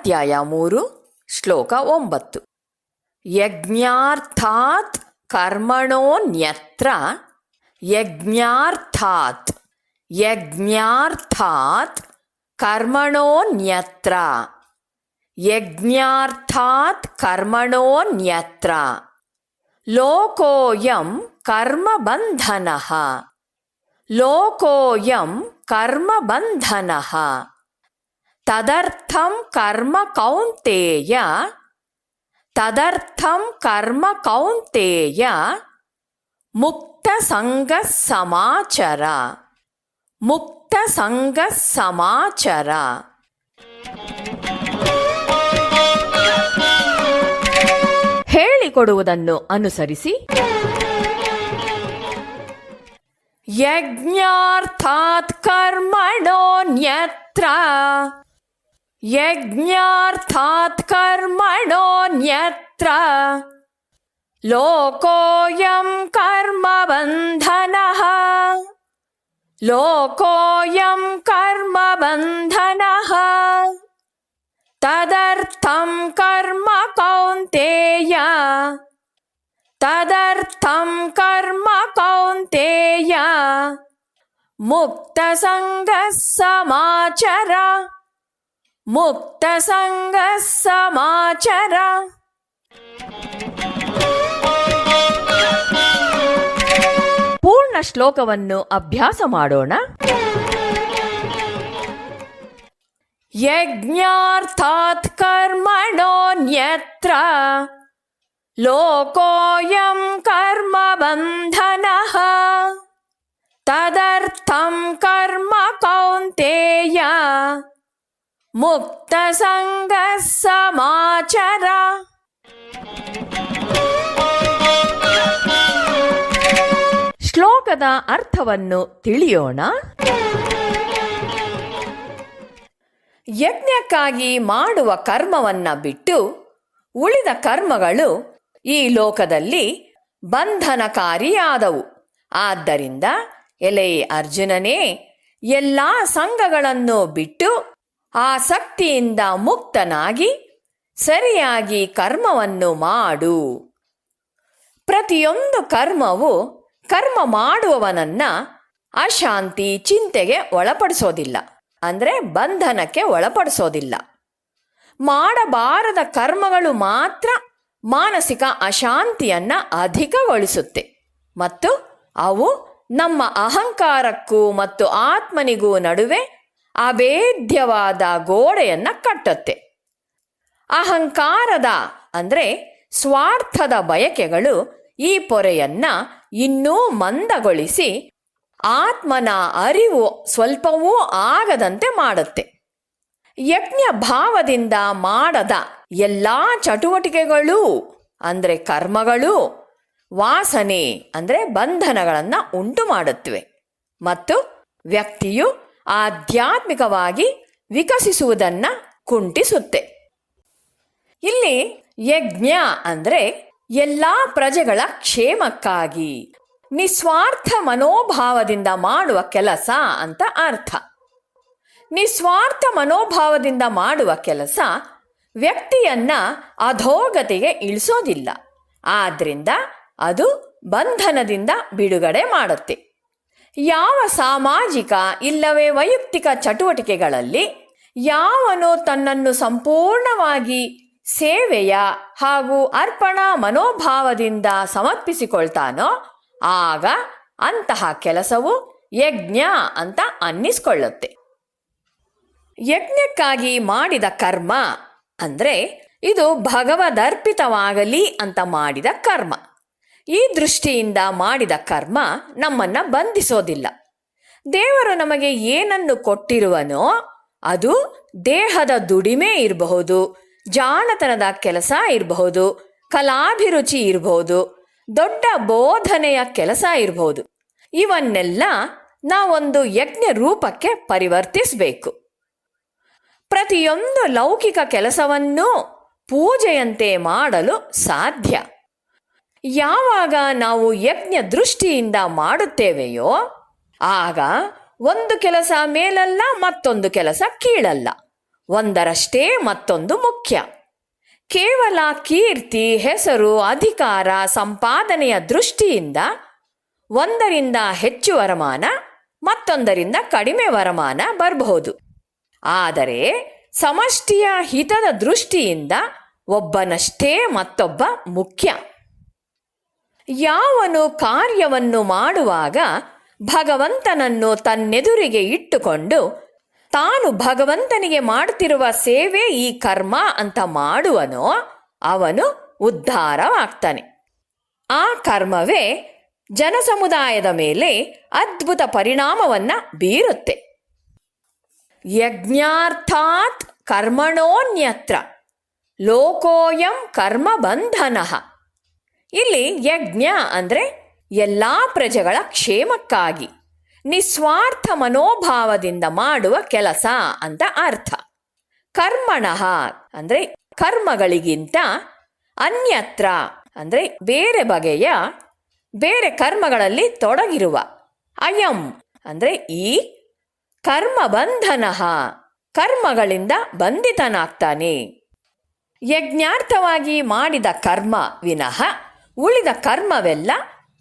ಅಧ್ಯಾಯ 3 ಶ್ಲೋಕ 9. ಯಜ್ಞಾರ್ಥಾತ್ ಕರ್ಮಣೋನ್ಯತ್ರ ಯಜ್ಞಾರ್ಥಾತ್ ಯಜ್ಞಾರ್ಥಾತ್ ಕರ್ಮಣೋನ್ಯತ್ರ ಯಜ್ಞಾರ್ಥಾತ್ ಕರ್ಮಣೋನ್ಯತ್ರ ಲೋಕೋಯಂ ಕರ್ಮಬಂಧನಃ ಲೋಕೋಯಂ ಕರ್ಮಬಂಧನಃ ತದರ್ಥಂ ಕರ್ಮ ಕೌಂತೇಯ ತದರ್ಥಂ ಕರ್ಮ ಕೌಂತೇಯ ಮುಕ್ತ ಸಂಗ ಸಮಾಚರ ಮುಕ್ತ ಸಂಗ ಸಮಾಚರ. ಹೇಳಿಕೊಡುವುದನ್ನು ಅನುಸರಿಸಿ ಯಜ್ಞಾರ್ಥಾತ್ ಕರ್ಮಣೋನ್ಯತ್ರ ಯಜ್ಞಾರ್ಥಾತ್ ಕರ್ಮಣೋನ್ಯತ್ರ ಲೋಕೋಯಂ ಕರ್ಮಬಂಧನಃ ಲೋಕೋಯಂ ಕರ್ಮಬಂಧನಃ ತದರ್ಥಂ ಕರ್ಮ ಕೌಂತೇಯ ತದರ್ಥಂ ಕರ್ಮ ಕೌಂತೇಯ ಮುಕ್ತ ಸಂಗ ಸಮಾಚರ ಮುಕ್ತ ಸಂಗ ಸಮಾಚರ. ಪೂರ್ಣ ಶ್ಲೋಕವನ್ನು ಅಭ್ಯಾಸ ಮಾಡೋಣ. ಯಜ್ಞಾರ್ಥಾತ್ ಕರ್ಮಣೋನ್ಯತ್ರ ಲೋಕೋಯಂ ಕರ್ಮಬಂಧನಃ ತದರ್ಥಂ ಕರ್ಮ ಕೌಂತೇಯ ಮುಕ್ತ ಸಂಗ ಸಮಾಚರ. ಶ್ಲೋಕದ ಅರ್ಥವನ್ನು ತಿಳಿಯೋಣ. ಯಜ್ಞಕ್ಕಾಗಿ ಮಾಡುವ ಕರ್ಮವನ್ನ ಬಿಟ್ಟು ಉಳಿದ ಕರ್ಮಗಳು ಈ ಲೋಕದಲ್ಲಿ ಬಂಧನಕಾರಿಯಾದವು. ಆದ್ದರಿಂದ ಎಲೆ ಅರ್ಜುನನೇ, ಎಲ್ಲ ಸಂಘಗಳನ್ನು ಬಿಟ್ಟು ಆಸಕ್ತಿಯಿಂದ ಮುಕ್ತನಾಗಿ ಸರಿಯಾಗಿ ಕರ್ಮವನ್ನು ಮಾಡು. ಪ್ರತಿಯೊಂದು ಕರ್ಮವು ಕರ್ಮ ಮಾಡುವವನನ್ನ ಅಶಾಂತಿ ಚಿಂತೆಗೆ ಒಳಪಡಿಸೋದಿಲ್ಲ, ಅಂದರೆ ಬಂಧನಕ್ಕೆ ಒಳಪಡಿಸೋದಿಲ್ಲ. ಮಾಡಬಾರದ ಕರ್ಮಗಳು ಮಾತ್ರ ಮಾನಸಿಕ ಅಶಾಂತಿಯನ್ನ ಅಧಿಕಗೊಳಿಸುತ್ತೆ ಮತ್ತು ಅವು ನಮ್ಮ ಅಹಂಕಾರಕ್ಕೂ ಮತ್ತು ಆತ್ಮನಿಗೂ ನಡುವೆ ಅಭೇದ್ಯವಾದ ಗೋಡೆಯನ್ನ ಕಟ್ಟುತ್ತೆ. ಅಹಂಕಾರದ ಅಂದರೆ ಸ್ವಾರ್ಥದ ಬಯಕೆಗಳು ಈ ಪೊರೆಯನ್ನ ಇನ್ನೂ ಮಂದಗೊಳಿಸಿ ಆತ್ಮನ ಅರಿವು ಸ್ವಲ್ಪವೂ ಆಗದಂತೆ ಮಾಡುತ್ತೆ. ಯಜ್ಞ ಭಾವದಿಂದ ಮಾಡದ ಎಲ್ಲ ಚಟುವಟಿಕೆಗಳು ಅಂದರೆ ಕರ್ಮಗಳು ವಾಸನೆ ಅಂದರೆ ಬಂಧನಗಳನ್ನು ಉಂಟು ಮಾಡುತ್ತವೆ ಮತ್ತು ವ್ಯಕ್ತಿಯು ಆಧ್ಯಾತ್ಮಿಕವಾಗಿ ವಿಕಸಿಸುವುದನ್ನು ಕುಂಟಿಸುತ್ತೆ. ಇಲ್ಲಿ ಯಜ್ಞ ಅಂದರೆ ಎಲ್ಲ ಪ್ರಜೆಗಳ ಕ್ಷೇಮಕ್ಕಾಗಿ ನಿಸ್ವಾರ್ಥ ಮನೋಭಾವದಿಂದ ಮಾಡುವ ಕೆಲಸ ಅಂತ ಅರ್ಥ. ನಿಸ್ವಾರ್ಥ ಮನೋಭಾವದಿಂದ ಮಾಡುವ ಕೆಲಸ ವ್ಯಕ್ತಿಯನ್ನ ಅಧೋಗತಿಗೆ ಇಳಿಸೋದಿಲ್ಲ. ಆದ್ರಿಂದ ಅದು ಬಂಧನದಿಂದ ಬಿಡುಗಡೆ ಮಾಡುತ್ತೆ. ಯಾವ ಸಾಮಾಜಿಕ ಇಲ್ಲವೇ ವೈಯಕ್ತಿಕ ಚಟುವಟಿಕೆಗಳಲ್ಲಿ ಯಾವನು ತನ್ನನ್ನು ಸಂಪೂರ್ಣವಾಗಿ ಸೇವೆಯ ಹಾಗೂ ಅರ್ಪಣಾ ಮನೋಭಾವದಿಂದ ಸಮರ್ಪಿಸಿಕೊಳ್ತಾನೋ ಆಗ ಅಂತಹ ಕೆಲಸವು ಯಜ್ಞ ಅಂತ ಅನ್ನಿಸ್ಕೊಳ್ಳುತ್ತೆ. ಯಜ್ಞಕ್ಕಾಗಿ ಮಾಡಿದ ಕರ್ಮ ಅಂದರೆ ಇದು ಭಗವದರ್ಪಿತವಾಗಲಿ ಅಂತ ಮಾಡಿದ ಕರ್ಮ. ಈ ದೃಷ್ಟಿಯಿಂದ ಮಾಡಿದ ಕರ್ಮ ನಮ್ಮನ್ನ ಬಂಧಿಸೋದಿಲ್ಲ. ದೇವರು ನಮಗೆ ಏನನ್ನು ಕೊಟ್ಟಿರುವನೋ ಅದು ದೇಹದ ದುಡಿಮೆ ಇರಬಹುದು, ಜಾಣತನದ ಕೆಲಸ ಇರಬಹುದು, ಕಲಾಭಿರುಚಿ ಇರಬಹುದು, ದೊಡ್ಡ ಬೋಧನೆಯ ಕೆಲಸ ಇರಬಹುದು. ಇವನ್ನೆಲ್ಲ ನಾವೊಂದು ಯಜ್ಞ ರೂಪಕ್ಕೆ ಪರಿವರ್ತಿಸಬೇಕು. ಪ್ರತಿಯೊಂದು ಲೌಕಿಕ ಕೆಲಸವನ್ನೂ ಪೂಜೆಯಂತೆ ಮಾಡಲು ಸಾಧ್ಯ. ಯಾವಾಗ ನಾವು ಯಜ್ಞ ದೃಷ್ಟಿಯಿಂದ ಮಾಡುತ್ತೇವೆಯೋ ಆಗ ಒಂದು ಕೆಲಸ ಮೇಲಲ್ಲ, ಮತ್ತೊಂದು ಕೆಲಸ ಕೀಳಲ್ಲ. ಒಂದರಷ್ಟೇ ಮತ್ತೊಂದು ಮುಖ್ಯ. ಕೇವಲ ಕೀರ್ತಿ, ಹೆಸರು, ಅಧಿಕಾರ, ಸಂಪಾದನೆಯ ದೃಷ್ಟಿಯಿಂದ ಒಂದರಿಂದ ಹೆಚ್ಚು ವರಮಾನ, ಮತ್ತೊಂದರಿಂದ ಕಡಿಮೆ ವರಮಾನ ಬರಬಹುದು. ಆದರೆ ಸಮಷ್ಟಿಯ ಹಿತದ ದೃಷ್ಟಿಯಿಂದ ಒಬ್ಬನಷ್ಟೇ ಮತ್ತೊಬ್ಬ ಮುಖ್ಯ. ಯಾವನು ಕಾರ್ಯವನ್ನು ಮಾಡುವಾಗ ಭಗವಂತನನ್ನು ತನ್ನೆದುರಿಗೆ ಇಟ್ಟುಕೊಂಡು ತಾನು ಭಗವಂತನಿಗೆ ಮಾಡುತ್ತಿರುವ ಸೇವೆ ಈ ಕರ್ಮ ಅಂತ ಮಾಡುವನೋ ಅವನು ಉದ್ಧಾರವಾಗ್ತಾನೆ. ಆ ಕರ್ಮವೇ ಜನಸಮುದಾಯದ ಮೇಲೆ ಅದ್ಭುತ ಪರಿಣಾಮವನ್ನ ಬೀರುತ್ತೆ. ಯಜ್ಞಾರ್ಥಾತ್ ಕರ್ಮಣೋನ್ಯತ್ರ ಲೋಕೋಯಂ ಕರ್ಮ ಬಂಧನಃ. ಇಲ್ಲಿ ಯಜ್ಞ ಅಂದರೆ ಎಲ್ಲ ಪ್ರಜೆಗಳ ಕ್ಷೇಮಕ್ಕಾಗಿ ನಿಸ್ವಾರ್ಥ ಮನೋಭಾವದಿಂದ ಮಾಡುವ ಕೆಲಸ ಅಂತ ಅರ್ಥ. ಕರ್ಮಣಃ ಅಂದರೆ ಕರ್ಮಗಳಿಗಿಂತ, ಅನ್ಯತ್ರ ಅಂದರೆ ಬೇರೆ ಬಗೆಯ ಬೇರೆ ಕರ್ಮಗಳಲ್ಲಿ ತೊಡಗಿರುವ, ಅಯಂ ಅಂದರೆ ಈ, ಕರ್ಮ ಬಂಧನಃ ಕರ್ಮಗಳಿಂದ ಬಂಧಿತನಾಗ್ತಾನೆ. ಯಜ್ಞಾರ್ಥವಾಗಿ ಮಾಡಿದ ಕರ್ಮ ವಿನಃ ಉಳಿದ ಕರ್ಮವೆಲ್ಲ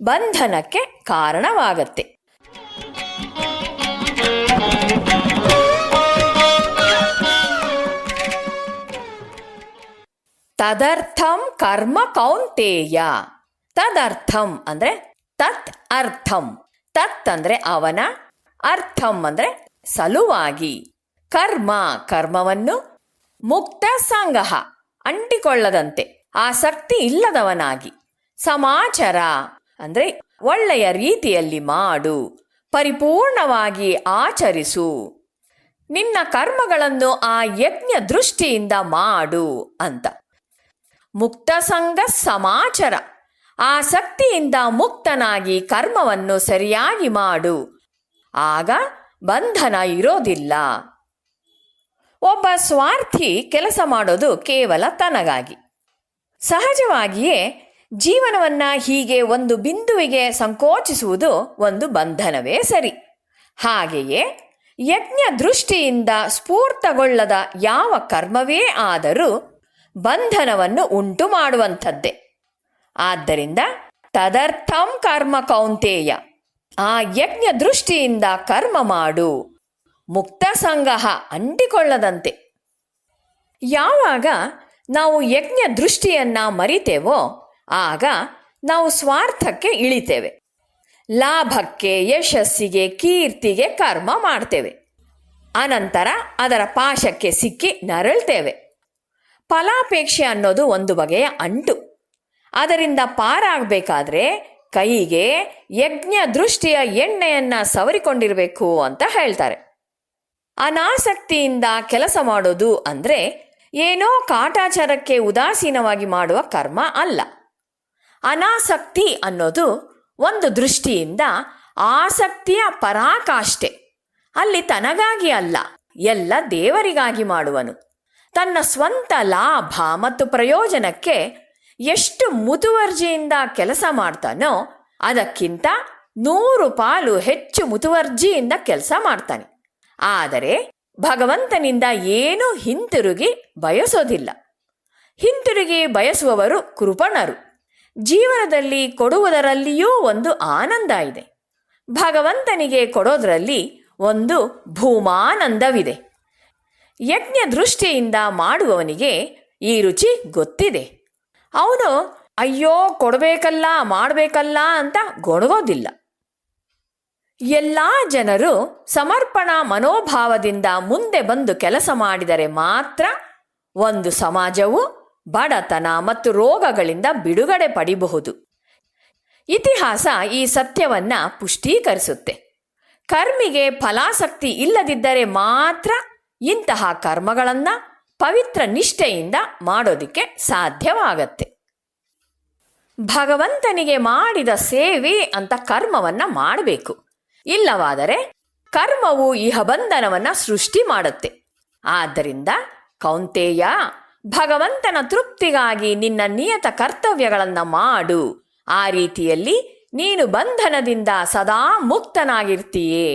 ಬಂಧನಕ್ಕೆ ಕಾರಣವಾಗತ್ತೆ. ತದರ್ಥಂ ಕರ್ಮ ಕೌಂತೇಯ. ತದರ್ಥಂ ಅಂದರೆ ತತ್ ಅರ್ಥಂ. ತತ್ ಅಂದರೆ ಅವನ, ಅರ್ಥಂ ಅಂದರೆ ಸಲುವಾಗಿ. ಕರ್ಮ ಕರ್ಮವನ್ನು, ಮುಕ್ತ ಸಂಗಹ ಅಂಟಿಕೊಳ್ಳದಂತೆ ಆಸಕ್ತಿ ಇಲ್ಲದವನಾಗಿ, ಸಮಾಚಾರ ಅಂದರೆ ಒಳ್ಳೆಯ ರೀತಿಯಲ್ಲಿ ಮಾಡು, ಪರಿಪೂರ್ಣವಾಗಿ ಆಚರಿಸು. ನಿನ್ನ ಕರ್ಮಗಳನ್ನು ಆ ಯಜ್ಞ ದೃಷ್ಟಿಯಿಂದ ಮಾಡು ಅಂತ. ಮುಕ್ತ ಸಂಗ ಸಮಾಚಾರ, ಆಸಕ್ತಿಯಿಂದ ಮುಕ್ತನಾಗಿ ಕರ್ಮವನ್ನು ಸರಿಯಾಗಿ ಮಾಡು, ಆಗ ಬಂಧನ ಇರೋದಿಲ್ಲ. ಒಬ್ಬ ಸ್ವಾರ್ಥಿ ಕೆಲಸ ಮಾಡೋದು ಕೇವಲ ತನಗಾಗಿ. ಸಹಜವಾಗಿಯೇ ಜೀವನವನ್ನು ಹೀಗೆ ಒಂದು ಬಿಂದುವಿಗೆ ಸಂಕೋಚಿಸುವುದು ಒಂದು ಬಂಧನವೇ ಸರಿ. ಹಾಗೆಯೇ ಯಜ್ಞ ದೃಷ್ಟಿಯಿಂದ ಸ್ಫೂರ್ತಗೊಳ್ಳದ ಯಾವ ಕರ್ಮವೇ ಆದರೂ ಬಂಧನವನ್ನು ಉಂಟು ಮಾಡುವಂಥದ್ದೇ. ಆದ್ದರಿಂದ ತದರ್ಥಂ ಕರ್ಮ ಕೌಂತೇಯ, ಆ ಯಜ್ಞ ದೃಷ್ಟಿಯಿಂದ ಕರ್ಮ ಮಾಡು, ಮುಕ್ತ ಸಂಗಹ ಅಂಟಿಕೊಳ್ಳದಂತೆ. ಯಾವಾಗ ನಾವು ಯಜ್ಞ ದೃಷ್ಟಿಯನ್ನ ಮರಿತೇವೋ ಆಗ ನಾವು ಸ್ವಾರ್ಥಕ್ಕೆ ಇಳಿತೇವೆ. ಲಾಭಕ್ಕೆ, ಯಶಸ್ಸಿಗೆ, ಕೀರ್ತಿಗೆ ಕರ್ಮ ಮಾಡ್ತೇವೆ. ಅನಂತರ ಅದರ ಪಾಶಕ್ಕೆ ಸಿಕ್ಕಿ ನರಳ್ತೇವೆ. ಫಲಾಪೇಕ್ಷೆ ಅನ್ನೋದು ಒಂದು ಬಗೆಯ ಅಂಟು. ಅದರಿಂದ ಪಾರಾಗಬೇಕಾದ್ರೆ ಕೈಗೆ ಯಜ್ಞ ದೃಷ್ಟಿಯ ಎಣ್ಣೆಯನ್ನ ಸವರಿಕೊಂಡಿರಬೇಕು ಅಂತ ಹೇಳ್ತಾರೆ. ಅನಾಸಕ್ತಿಯಿಂದ ಕೆಲಸ ಮಾಡೋದು ಅಂದರೆ ಏನೋ ಕಾಟಾಚಾರಕ್ಕೆ ಉದಾಸೀನವಾಗಿ ಮಾಡುವ ಕರ್ಮ ಅಲ್ಲ. ಅನಾಸಕ್ತಿ ಅನ್ನೋದು ಒಂದು ದೃಷ್ಟಿಯಿಂದ ಆಸಕ್ತಿಯ ಪರಾಕಾಷ್ಠೆ. ಅಲ್ಲಿ ತನಗಾಗಿ ಅಲ್ಲ, ಎಲ್ಲ ದೇವರಿಗಾಗಿ ಮಾಡುವನು. ತನ್ನ ಸ್ವಂತ ಲಾಭ ಮತ್ತು ಪ್ರಯೋಜನಕ್ಕೆ ಎಷ್ಟು ಮುತುವರ್ಜಿಯಿಂದ ಕೆಲಸ ಮಾಡ್ತಾನೋ ಅದಕ್ಕಿಂತ 100 ಪಾಲು ಹೆಚ್ಚು ಮುತುವರ್ಜಿಯಿಂದ ಕೆಲಸ ಮಾಡ್ತಾನೆ. ಆದರೆ ಭಗವಂತನಿಂದ ಏನೂ ಹಿಂತಿರುಗಿ ಬಯಸೋದಿಲ್ಲ. ಹಿಂತಿರುಗಿ ಬಯಸುವವರು ಕೃಪಣರು. ಜೀವನದಲ್ಲಿ ಕೊಡುವುದರಲ್ಲಿಯೂ ಒಂದು ಆನಂದ ಇದೆ. ಭಗವಂತನಿಗೆ ಕೊಡೋದ್ರಲ್ಲಿ ಒಂದು ಭೂಮಾನಂದವಿದೆ. ಯಜ್ಞ ದೃಷ್ಟಿಯಿಂದ ಮಾಡುವವನಿಗೆ ಈ ರುಚಿ ಗೊತ್ತಿದೆ. ಅವನು ಅಯ್ಯೋ ಕೊಡಬೇಕಲ್ಲ, ಮಾಡಬೇಕಲ್ಲ ಅಂತ ಗೊಣಗೋದಿಲ್ಲ. ಎಲ್ಲ ಜನರು ಸಮರ್ಪಣಾ ಮನೋಭಾವದಿಂದ ಮುಂದೆ ಬಂದು ಕೆಲಸ ಮಾಡಿದರೆ ಮಾತ್ರ ಒಂದು ಸಮಾಜವು ಬಡತನ ಮತ್ತು ರೋಗಗಳಿಂದ ಬಿಡುಗಡೆ ಪಡಿಬಹುದು. ಇತಿಹಾಸ ಈ ಸತ್ಯವನ್ನ ಪುಷ್ಟೀಕರಿಸುತ್ತೆ. ಕರ್ಮಿಗೆ ಫಲಾಸಕ್ತಿ ಇಲ್ಲದಿದ್ದರೆ ಮಾತ್ರ ಇಂತಹ ಕರ್ಮಗಳನ್ನ ಪವಿತ್ರ ನಿಷ್ಠೆಯಿಂದ ಮಾಡೋದಿಕ್ಕೆ ಸಾಧ್ಯವಾಗತ್ತೆ. ಭಗವಂತನಿಗೆ ಮಾಡಿದ ಸೇವೆ ಅಂತ ಕರ್ಮವನ್ನ ಮಾಡಬೇಕು. ಇಲ್ಲವಾದರೆ ಕರ್ಮವು ಇಹಬಂಧನವನ್ನ ಸೃಷ್ಟಿ ಮಾಡುತ್ತೆ. ಆದ್ದರಿಂದ ಕೌಂತೇಯ, ಭಗವಂತನ ತೃಪ್ತಿಗಾಗಿ ನಿನ್ನ ನಿಯತ ಕರ್ತವ್ಯಗಳನ್ನು ಮಾಡು. ಆ ರೀತಿಯಲ್ಲಿ ನೀನು ಬಂಧನದಿಂದ ಸದಾ ಮುಕ್ತನಾಗಿರ್ತೀಯೇ.